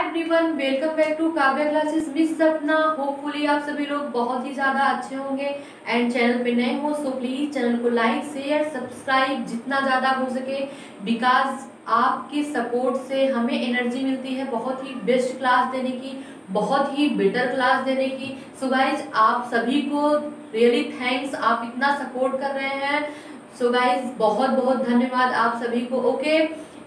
Everyone, welcome back to Kavya classes miss Sapna. Hopefully आप सभी लोग बहुत ही ज़्यादा अच्छे होंगे एंड चैनल पे नए हो सो प्लीज़ चैनल को लाइक शेयर सब्सक्राइब जितना ज़्यादा हो सके, बिकॉज आपके सपोर्ट से हमें एनर्जी मिलती है बहुत ही बेस्ट क्लास देने की, बहुत ही बेटर क्लास देने की। सो गाइज आप सभी को रियली थैंक्स, आप इतना सपोर्ट कर रहे हैं। सो गाइज बहुत बहुत धन्यवाद आप सभी को। ओके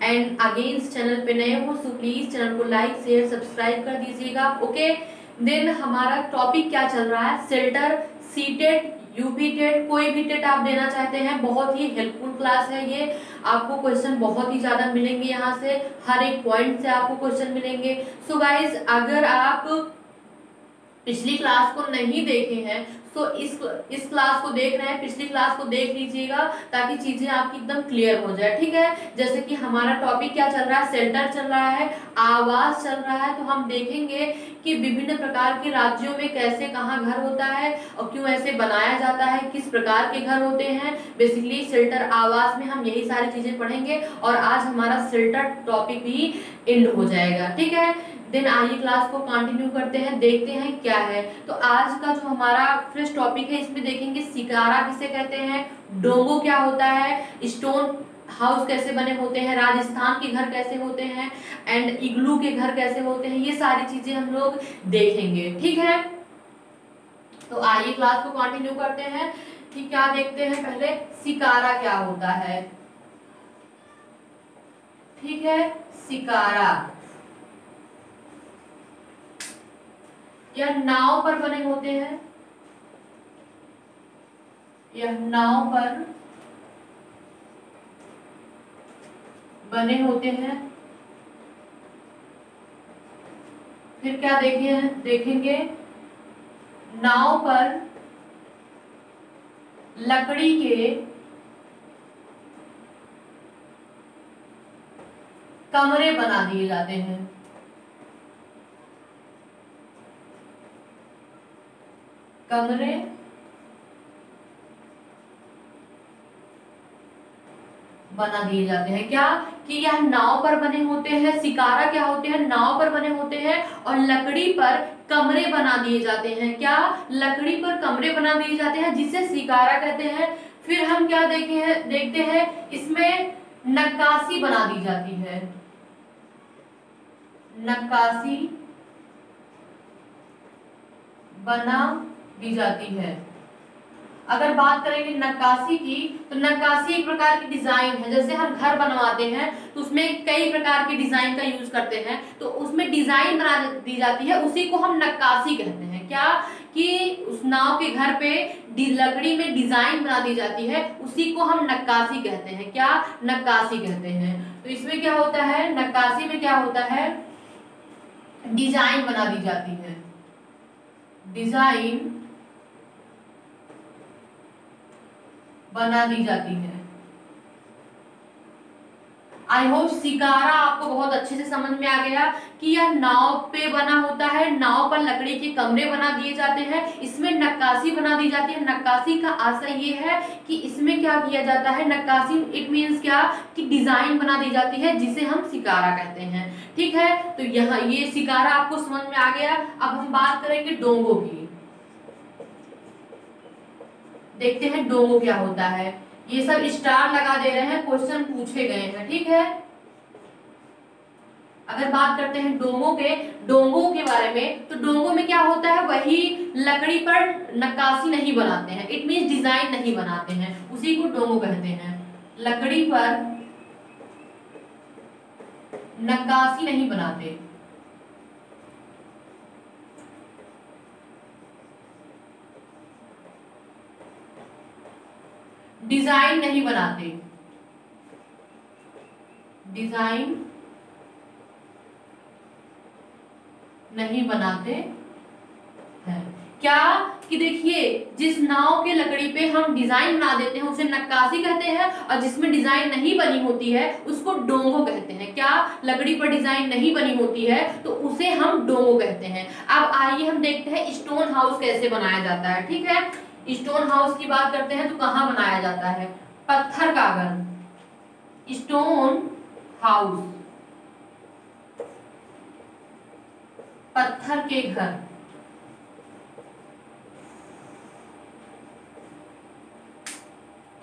एंड अगेन चैनल पे नए हो सो प्लीज चैनल को लाइक शेयर सब्सक्राइब कर दीजिएगा। ओके देन हमारा टॉपिक क्या चल रहा है, सेल्टर, सीटेट, यूपी टेट, कोई भी टेट आप देना चाहते हैं, बहुत ही हेल्पफुल क्लास है ये। आपको क्वेश्चन बहुत ही ज्यादा मिलेंगे, यहाँ से हर एक पॉइंट से आपको क्वेश्चन मिलेंगे। सो गाइज अगर आप पिछली क्लास को नहीं देखे हैं तो इस क्लास को देख रहे हैं, पिछली क्लास को देख लीजिएगा ताकि चीजें आपकी एकदम क्लियर हो जाए। ठीक है, जैसे कि हमारा टॉपिक क्या चल रहा है, सेल्टर चल रहा है, आवास चल रहा है। तो हम देखेंगे कि विभिन्न प्रकार के राज्यों में कैसे कहाँ घर होता है और क्यों ऐसे बनाया जाता है, किस प्रकार के घर होते हैं। बेसिकली शेल्टर आवास में हम यही सारी चीजें पढ़ेंगे और आज हमारा शेल्टर टॉपिक भी एंड हो जाएगा। ठीक है, देन आइए क्लास को कंटिन्यू करते हैं, देखते हैं क्या है। तो आज का जो हमारा फ्रेश टॉपिक है इसमें देखेंगे सिकारा किसे कहते हैं, डोंगो क्या होता है, स्टोन हाउस कैसे बने होते हैं, राजस्थान के घर कैसे होते हैं एंड इग्लू के घर कैसे होते हैं, ये सारी चीजें हम लोग देखेंगे। ठीक है, तो आइए क्लास को कंटिन्यू करते हैं। ठीक, क्या देखते हैं पहले, सिकारा क्या होता है। ठीक है, सिकारा यह नाव पर बने होते हैं, यह नाव पर बने होते हैं। फिर क्या देखेंगे नाव पर लकड़ी के कमरे बना दिए जाते हैं। कमरे बना दिए जाते हैं। क्या कि यह नाव पर बने होते हैं, सिकारा क्या होते हैं, नाव पर बने होते हैं और लकड़ी पर कमरे बना दिए जाते हैं। क्या, लकड़ी पर कमरे बना दिए जाते हैं जिसे सिकारा कहते हैं। फिर हम क्या देखते हैं इसमें नक्काशी बना दी जाती है, नक्काशी बना दी जाती है। अगर बात करेंगे नक्काशी की तो नक्काशी एक प्रकार की डिजाइन है। जैसे हम घर बनवाते हैं तो उसमें कई प्रकार के डिजाइन का यूज करते हैं, तो उसमें डिजाइन बना दी जाती है, उसी को हम नक्काशी कहते हैं। क्या कि उस नाव के घर पे लकड़ी में डिजाइन बना दी जाती है, उसी को हम नक्काशी कहते हैं। क्या, नक्काशी कहते हैं। तो इसमें क्या होता है, नक्काशी में क्या होता है, डिजाइन बना दी जाती है, डिजाइन बना दी जाती है। आई होप सिकारा आपको बहुत अच्छे से समझ में आ गया कि यह नाव पे बना होता है, नाव पर लकड़ी के कमरे बना दिए जाते हैं, इसमें नक्काशी बना दी जाती है। नक्काशी का आशय ये है कि इसमें क्या किया जाता है, नक्काशी इट मींस क्या कि डिजाइन बना दी जाती है जिसे हम सिकारा कहते हैं। ठीक है, तो यहाँ ये सिकारा आपको समझ में आ गया। अब हम बात करेंगे डोंगो की, देखते हैं डोंगो क्या होता है। ये सब स्टार लगा दे रहे हैं, क्वेश्चन पूछे गए हैं। ठीक है, अगर बात करते हैं डोंगो के बारे में, तो डोंगो में क्या होता है, वही लकड़ी पर नक्काशी नहीं बनाते हैं, इट मींस डिजाइन नहीं बनाते हैं, उसी को डोंगो कहते हैं। लकड़ी पर नक्काशी नहीं बनाते, डिजाइन नहीं बनाते, डिजाइन नहीं बनाते हैं। क्या कि देखिए जिस नाव के लकड़ी पे हम डिजाइन बना देते हैं उसे नक्काशी कहते हैं, और जिसमें डिजाइन नहीं बनी होती है उसको डोंगो कहते हैं। क्या, लकड़ी पर डिजाइन नहीं बनी होती है तो उसे हम डोंगो कहते हैं। अब आइए हम देखते हैं स्टोन हाउस कैसे बनाया जाता है। ठीक है, स्टोन हाउस की बात करते हैं तो कहाँ बनाया जाता है, पत्थर का घर, स्टोन हाउस पत्थर के घर।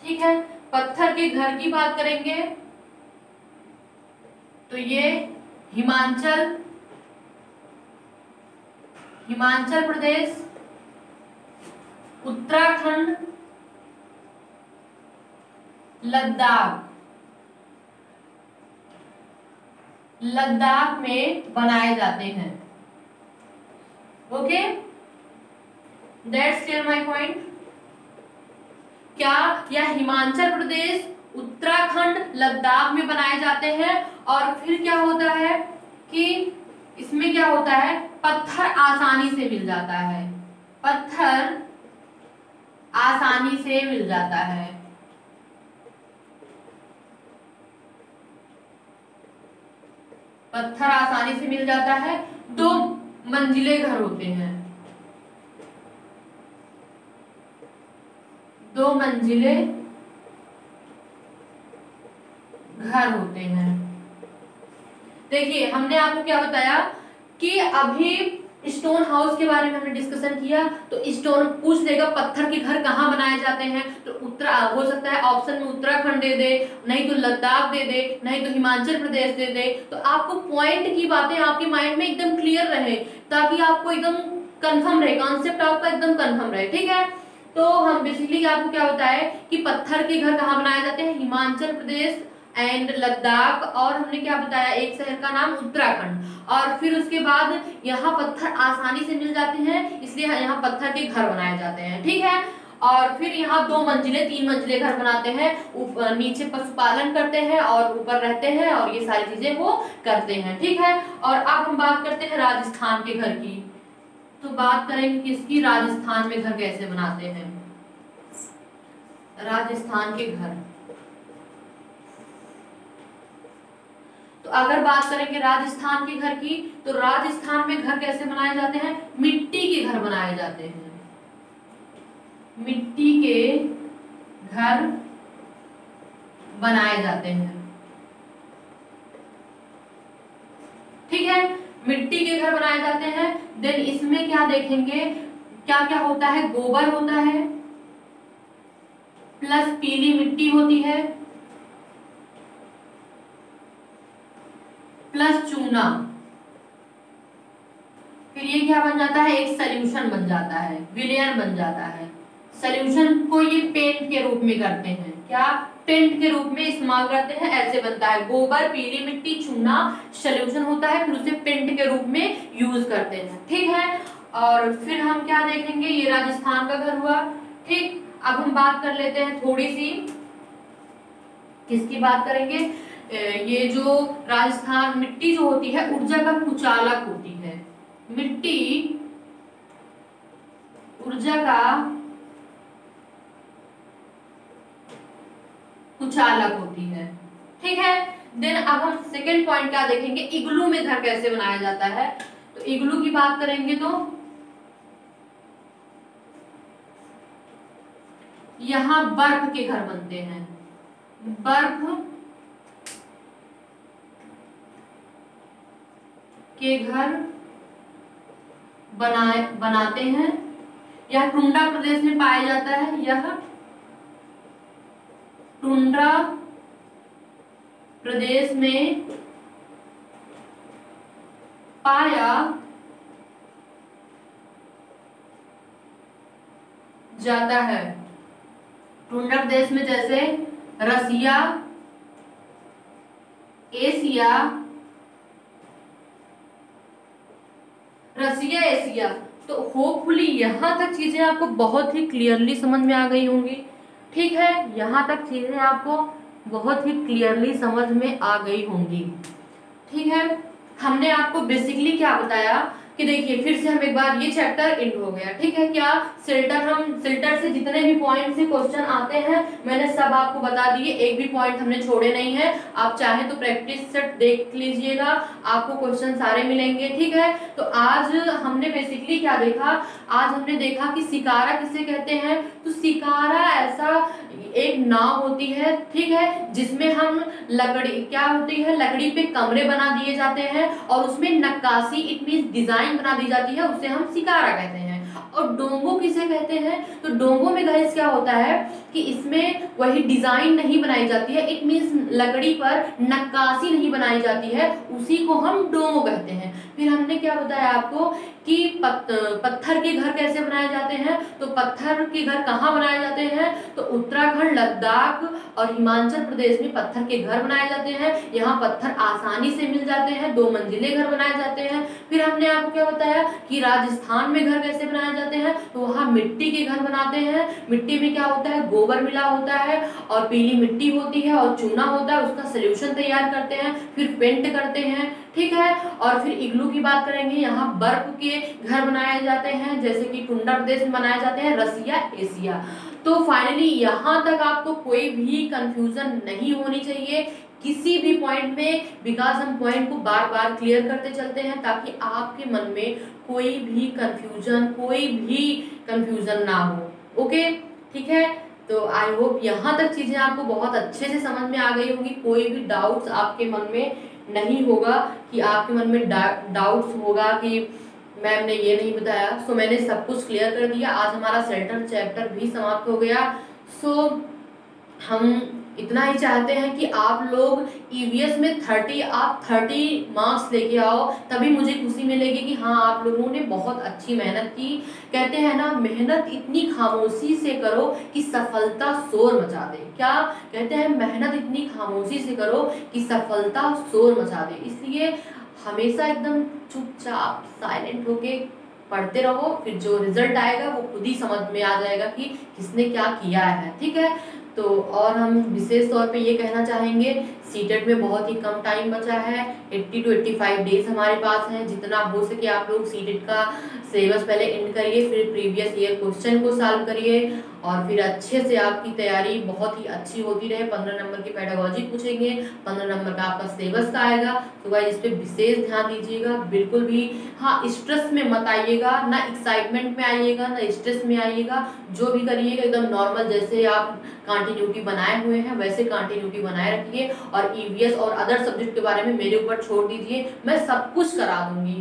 ठीक है, पत्थर के घर की बात करेंगे तो ये हिमाचल प्रदेश, उत्तराखंड, लद्दाख में बनाए जाते हैं। Okay, that's clear my point. क्या यह हिमाचल प्रदेश, उत्तराखंड, लद्दाख में बनाए जाते हैं। और फिर क्या होता है कि इसमें क्या होता है, पत्थर आसानी से मिल जाता है, पत्थर आसानी से मिल जाता है। पत्थर आसानी से मिल जाता है। 2 मंजिले घर होते हैं, 2 मंजिले घर होते हैं। देखिए, हमने आपको क्या बताया कि अभी स्टोन हाउस के बारे में हमने डिस्कशन किया, तो स्टोन पूछ देगा पत्थर के घर कहाँ बनाए जाते हैं, तो हो सकता है ऑप्शन में उत्तराखंड दे दे, नहीं तो लद्दाख दे दे, नहीं तो हिमाचल प्रदेश दे दे। तो आपको पॉइंट की बातें आपके माइंड में एकदम क्लियर रहे, ताकि आपको एकदम कंफर्म रहे, कॉन्सेप्ट आपका एकदम कंफर्म रहे। ठीक है, तो हम बेसिकली आपको क्या बताए कि पत्थर के घर कहाँ बनाए जाते हैं, हिमाचल प्रदेश एंड लद्दाख, और हमने क्या बताया, एक शहर का नाम उत्तराखंड। और फिर उसके बाद यहाँ पत्थर आसानी से मिल जाते हैं, इसलिए यहाँ पत्थर के घर बनाए जाते हैं। ठीक है, और फिर यहाँ 2 मंजिले 3 मंजिले घर बनाते हैं, ऊपर नीचे पशुपालन करते हैं और ऊपर रहते हैं, और ये सारी चीजें वो करते हैं। ठीक है, और अब हम बात करते हैं राजस्थान के घर की। तो बात करेंगे किसकी, राजस्थान में घर कैसे बनाते हैं, राजस्थान के घर। तो अगर बात करेंगे राजस्थान के घर की, तो राजस्थान में घर कैसे बनाए जाते हैं, मिट्टी के घर बनाए जाते हैं, मिट्टी के घर बनाए जाते हैं। ठीक है, मिट्टी के घर बनाए जाते हैं। देन इसमें क्या देखेंगे, क्या क्या होता है, गोबर होता है, प्लस पीली मिट्टी होती है, प्लस चूना। फिर ये क्या बन जाता है, एक सॉल्यूशन बन जाता है, विलेयर बन जाता है। सॉल्यूशन को ये पेंट के रूप में करते हैं, क्या पेंट के रूप में इस्तेमाल करते हैं, ऐसे बनता है। गोबर, पीली मिट्टी, चूना सॉल्यूशन होता है, फिर उसे पेंट के रूप में यूज करते हैं। ठीक है, और फिर हम क्या देखेंगे, ये राजस्थान का घर हुआ। ठीक, अब हम बात कर लेते हैं थोड़ी सी, किसकी बात करेंगे, ये जो राजस्थान, मिट्टी जो होती है ऊर्जा का कुचालक होती है, मिट्टी ऊर्जा का कुचालक होती है। ठीक है, देन अब हम सेकेंड पॉइंट क्या देखेंगे, इग्लू में घर कैसे बनाया जाता है। तो इग्लू की बात करेंगे तो यहाँ बर्फ के घर बनते हैं, बर्फ के घर बनाते हैं। यह टुंड्रा प्रदेश में पाया जाता है, यह टुंड्रा प्रदेश में पाया जाता है। टुंड्रा प्रदेश में जैसे रसिया, एशिया, तो होपफुली यहाँ तक चीजें आपको बहुत ही क्लियरली समझ में आ गई होंगी। ठीक है, यहाँ तक चीजें आपको बहुत ही क्लियरली समझ में आ गई होंगी। ठीक है, हमने आपको बेसिकली क्या बताया कि देखिए, फिर से हम एक बार, ये चैप्टर एंड हो गया। ठीक है, क्या सिल्टर से जितने भी पॉइंट से क्वेश्चन आते हैं मैंने सब आपको बता दिए, एक भी पॉइंट हमने छोड़े नहीं है। आप चाहे तो प्रैक्टिस सेट देख लीजिएगा, आपको क्वेश्चन सारे मिलेंगे। ठीक है, तो आज हमने बेसिकली क्या देखा, आज हमने देखा कि सिकारा किसे कहते हैं। तो सिकारा ऐसा एक नाव होती है, ठीक है, जिसमें हम लकड़ी क्या होती है, लकड़ी पे कमरे बना दिए जाते हैं और उसमें नक्काशी इट मींस डिजाइन बना दी जाती है, उसे हम शिकारा कहते हैं। और डोंगो किसे कहते हैं, तो डोंगो में गाइस क्या होता है कि इसमें वही डिजाइन नहीं बनाई जाती है, इट मींस लकड़ी पर नक्काशी नहीं बनाई जाती है, उसी को हम डोंगो कहते हैं। फिर हमने क्या बताया आपको कि पत्थर के घर कैसे बनाए जाते हैं, तो पत्थर के घर कहाँ बनाए जाते हैं, तो उत्तराखंड, लद्दाख और हिमाचल प्रदेश में पत्थर के घर बनाए जाते हैं। यहाँ पत्थर आसानी से मिल जाते हैं, 2 मंजिले घर बनाए जाते हैं। फिर हमने आपको क्या बताया कि राजस्थान में घर कैसे बनाए जाते हैं, तो वहाँ मिट्टी के घर बनाते हैं। मिट्टी में क्या होता है, गोबर मिला होता है और पीली मिट्टी होती है और चूना होता है, उसका सोल्यूशन तैयार करते हैं, फिर पेंट करते हैं, ठीक है। और फिर इग्लू की बात करेंगे, यहाँ बर्फ के घर बनाए जाते हैं, जैसे कि टुंडा प्रदेश में बनाए जाते हैं, रसिया, एशिया। तो फाइनली यहाँ तक आपको कोई भी कंफ्यूजन नहीं होनी चाहिए किसी भी पॉइंट में, बिकॉज हम पॉइंट को बार बार क्लियर करते चलते हैं ताकि आपके मन में कोई भी कंफ्यूजन ना हो। ओके, ठीक है। तो आई होप यहाँ तक चीजें आपको बहुत अच्छे से समझ में आ गई होंगी, कोई भी डाउट्स आपके मन में नहीं होगा कि आपके मन में डाउट्स होगा कि मैम ने ये नहीं बताया। सो मैंने सब कुछ क्लियर कर दिया। आज हमारा सेल्टर चैप्टर भी समाप्त हो गया। सो हम इतना ही चाहते हैं कि आप लोग ईवीएस में 30 मार्क्स लेके आओ, तभी मुझे खुशी मिलेगी कि हाँ आप लोगों ने बहुत अच्छी मेहनत की। कहते हैं ना, मेहनत इतनी खामोशी से करो कि सफलता शोर मचा दे। क्या कहते हैं, मेहनत इतनी खामोशी से करो कि सफलता शोर मचा दे। इसलिए हमेशा एकदम चुपचाप साइलेंट होके पढ़ते रहो, फिर जो रिजल्ट आएगा वो खुद ही समझ में आ जाएगा कि किसने क्या किया है, ठीक है। तो और हम विशेष तौर पे ये कहना चाहेंगे, सीटेट में बहुत ही कम टाइम बचा है, 80 to 85 डेज हमारे पास हैं। जितना हो सके आप लोग सीटेट का सिलेबस पहले एंड करिए, फिर प्रीवियस ईयर क्वेश्चन को सॉल्व करिए और फिर अच्छे से आपकी तैयारी बहुत ही अच्छी होती रहे। 15 नंबर की पेडागोजी पूछेंगे, 15 नंबर का आपका सिलेबस का आएगा। तो गाइस इस पे विशेष ध्यान दीजिएगा, बिल्कुल भी हाँ स्ट्रेस में मत आइएगा, ना एक्साइटमेंट में आइएगा, ना स्ट्रेस में आइएगा। जो भी करिएगा एकदम नॉर्मल, जैसे आप कंटिन्यूटी बनाए हुए हैं वैसे कंटिन्यूटी बनाए रखिए। और ईवीएस और अदर सब्जेक्ट के बारे में मेरे ऊपर छोड़ दीजिए, मैं सब कुछ करा दूंगी।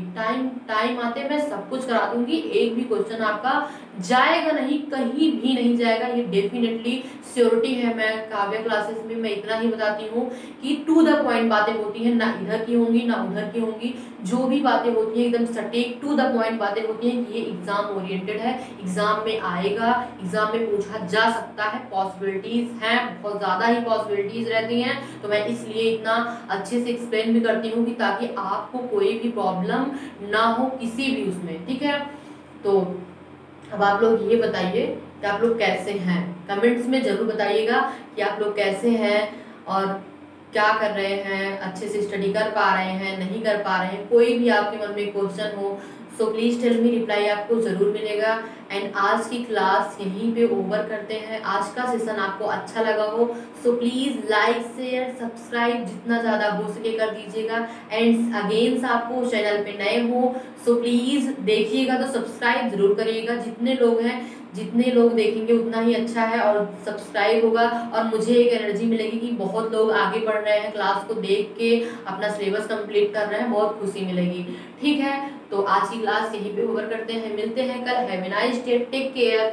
टाइम आते मैं सब कुछ करा दूंगी, एक भी क्वेश्चन आपका जाएगा नहीं, कहीं भी नहीं जाएगा, ये डेफिनेटली श्योरिटी है। मैं काव्य क्लासेस में मैं इतना ही बताती हूँ कि टू द पॉइंट बातें होती हैं, ना इधर की होंगी ना उधर की होंगी। जो भी बातें होती हैं एकदम सटीक टू द पॉइंट बातें होती हैं कि ये एग्जाम ओरिएंटेड है, एग्जाम में आएगा, एग्जाम में पूछा जा सकता है, पॉसिबिलिटीज हैं, बहुत ज्यादा ही पॉसिबिलिटीज रहती हैं। तो मैं इसलिए इतना अच्छे से एक्सप्लेन भी करती हूँ कि ताकि आपको कोई भी प्रॉब्लम ना हो किसी भी उसमें, ठीक है। तो अब आप लोग ये बताइए कि आप लोग कैसे हैं, कमेंट्स में जरूर बताइएगा कि आप लोग कैसे हैं और क्या कर रहे हैं, अच्छे से स्टडी कर पा रहे हैं, नहीं कर पा रहे हैं। कोई भी आपके मन में क्वेश्चन हो so please tell me, reply आपको जरूर मिलेगा। एंड आज की क्लास यहीं पे ओवर करते हैं। आज का सेशन आपको अच्छा लगा हो so please like share subscribe जितना ज़्यादा हो सके कर दीजिएगा। एंड अगेंस्ट आपको चैनल पे नए हो सो प्लीज देखिएगा तो सब्सक्राइब जरूर करिएगा। जितने लोग देखेंगे उतना ही अच्छा है और सब्सक्राइब होगा और मुझे एक एनर्जी मिलेगी कि बहुत लोग आगे बढ़ रहे हैं, क्लास को देख के अपना सिलेबस कंप्लीट कर रहे हैं, बहुत खुशी मिलेगी, ठीक है। तो आज की क्लास यहीं पे ओवर करते हैं, मिलते हैं कल। Have a nice day, take care.